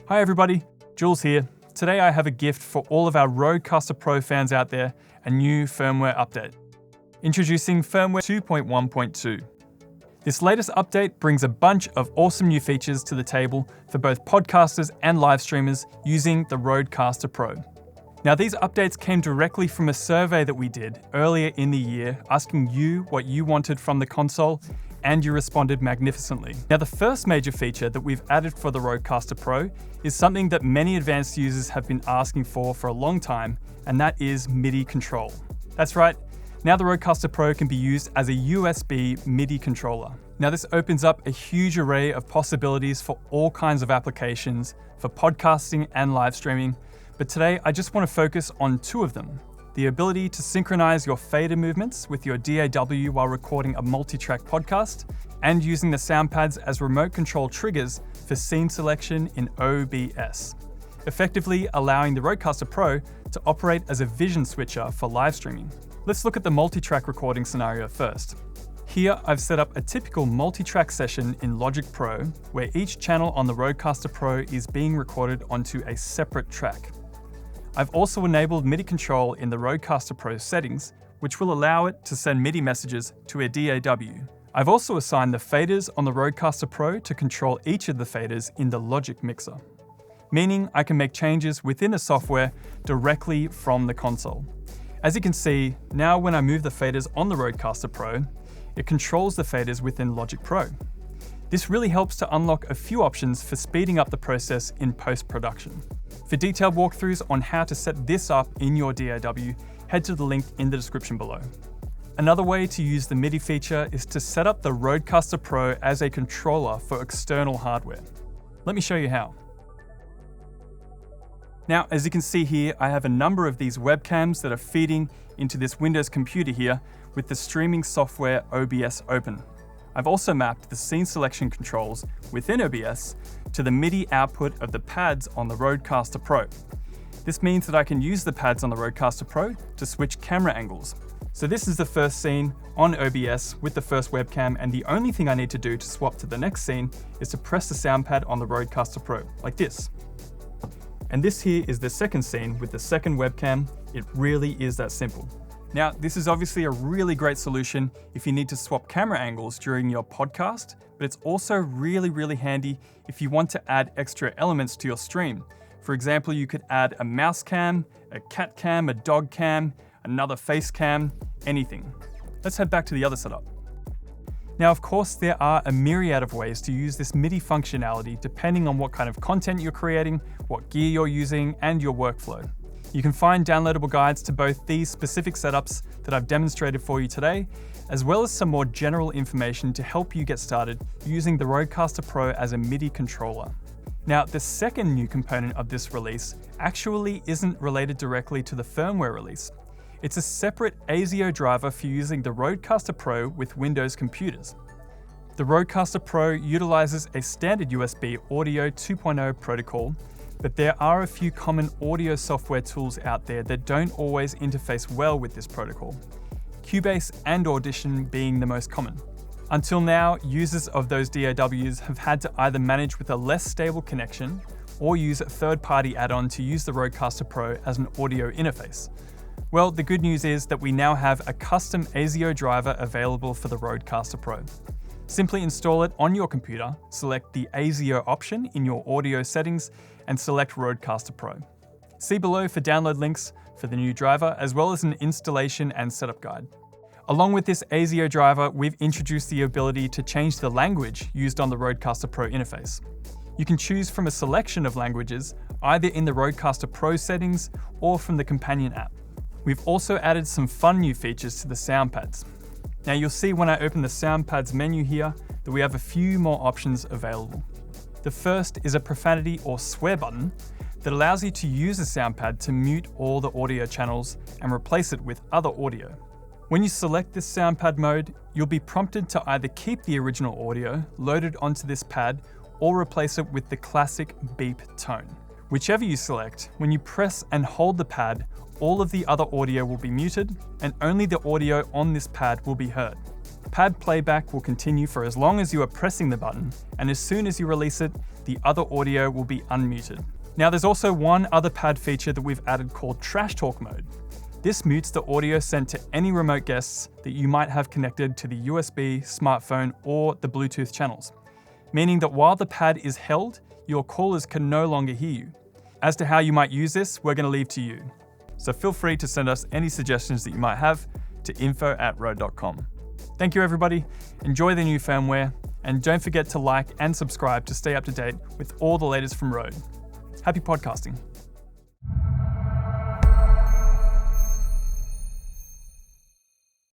Hi everybody, Jules here. Today I have a gift for all of our RØDECaster Pro fans out there, a new firmware update. Introducing Firmware 2.1.2. This latest update brings a bunch of awesome new features to the table for both podcasters and live streamers using the RØDECaster Pro. Now these updates came directly from a survey that we did earlier in the year asking you what you wanted from the console, and you responded magnificently. Now the first major feature that we've added for the RØDECaster Pro is something that many advanced users have been asking for a long time, and that is MIDI Control. That's right, now the RØDECaster Pro can be used as a USB MIDI controller. Now this opens up a huge array of possibilities for all kinds of applications for podcasting and live streaming, but today I just want to focus on two of them. The ability to synchronize your fader movements with your DAW while recording a multi-track podcast, and using the sound pads as remote control triggers for scene selection in OBS, effectively allowing the RØDECaster Pro to operate as a vision switcher for live streaming. Let's look at the multi-track recording scenario first. Here I've set up a typical multi-track session in Logic Pro, where each channel on the RØDECaster Pro is being recorded onto a separate track. I've also enabled MIDI control in the RØDECaster Pro settings, which will allow it to send MIDI messages to a DAW. I've also assigned the faders on the RØDECaster Pro to control each of the faders in the Logic mixer, meaning I can make changes within the software directly from the console. As you can see, now when I move the faders on the RØDECaster Pro, it controls the faders within Logic Pro. This really helps to unlock a few options for speeding up the process in post-production. For detailed walkthroughs on how to set this up in your DAW, head to the link in the description below. Another way to use the MIDI feature is to set up the RØDECaster Pro as a controller for external hardware. Let me show you how. Now, as you can see here, I have a number of these webcams that are feeding into this Windows computer here with the streaming software OBS open. I've also mapped the scene selection controls within OBS to the MIDI output of the pads on the RØDECaster Pro. This means that I can use the pads on the RØDECaster Pro to switch camera angles. So this is the first scene on OBS with the first webcam, and the only thing I need to do to swap to the next scene is to press the sound pad on the RØDECaster Pro, like this. And this here is the second scene with the second webcam. It really is that simple. Now, this is obviously a really great solution if you need to swap camera angles during your podcast, but it's also really handy if you want to add extra elements to your stream. For example, you could add a mouse cam, a cat cam, a dog cam, another face cam, anything. Let's head back to the other setup. Now, of course, there are a myriad of ways to use this MIDI functionality depending on what kind of content you're creating, what gear you're using, and your workflow. You can find downloadable guides to both these specific setups that I've demonstrated for you today, as well as some more general information to help you get started using the RØDECaster Pro as a MIDI controller. Now, the second new component of this release actually isn't related directly to the firmware release. It's a separate ASIO driver for using the RØDECaster Pro with Windows computers. The RØDECaster Pro utilizes a standard USB Audio 2.0 protocol, but there are a few common audio software tools out there that don't always interface well with this protocol, Cubase and Audition being the most common. Until now, users of those DAWs have had to either manage with a less stable connection or use a third-party add-on to use the RØDECaster Pro as an audio interface. Well, the good news is that we now have a custom ASIO driver available for the RØDECaster Pro. Simply install it on your computer, select the ASIO option in your audio settings, and select RØDECaster Pro. See below for download links for the new driver, as well as an installation and setup guide. Along with this ASIO driver, we've introduced the ability to change the language used on the RØDECaster Pro interface. You can choose from a selection of languages, either in the RØDECaster Pro settings or from the Companion app. We've also added some fun new features to the sound pads. Now you'll see when I open the sound pads menu here that we have a few more options available. The first is a profanity or swear button that allows you to use the sound pad to mute all the audio channels and replace it with other audio. When you select this sound pad mode, you'll be prompted to either keep the original audio loaded onto this pad or replace it with the classic beep tone. Whichever you select, when you press and hold the pad, all of the other audio will be muted and only the audio on this pad will be heard. Pad playback will continue for as long as you are pressing the button, and as soon as you release it, the other audio will be unmuted. Now there's also one other pad feature that we've added called Trash Talk mode. This mutes the audio sent to any remote guests that you might have connected to the USB, smartphone, or the Bluetooth channels, meaning that while the pad is held, your callers can no longer hear you. As to how you might use this, we're going to leave to you. So feel free to send us any suggestions that you might have to info@rode.com. Thank you everybody, enjoy the new firmware, and don't forget to like and subscribe to stay up to date with all the latest from Rode. Happy podcasting.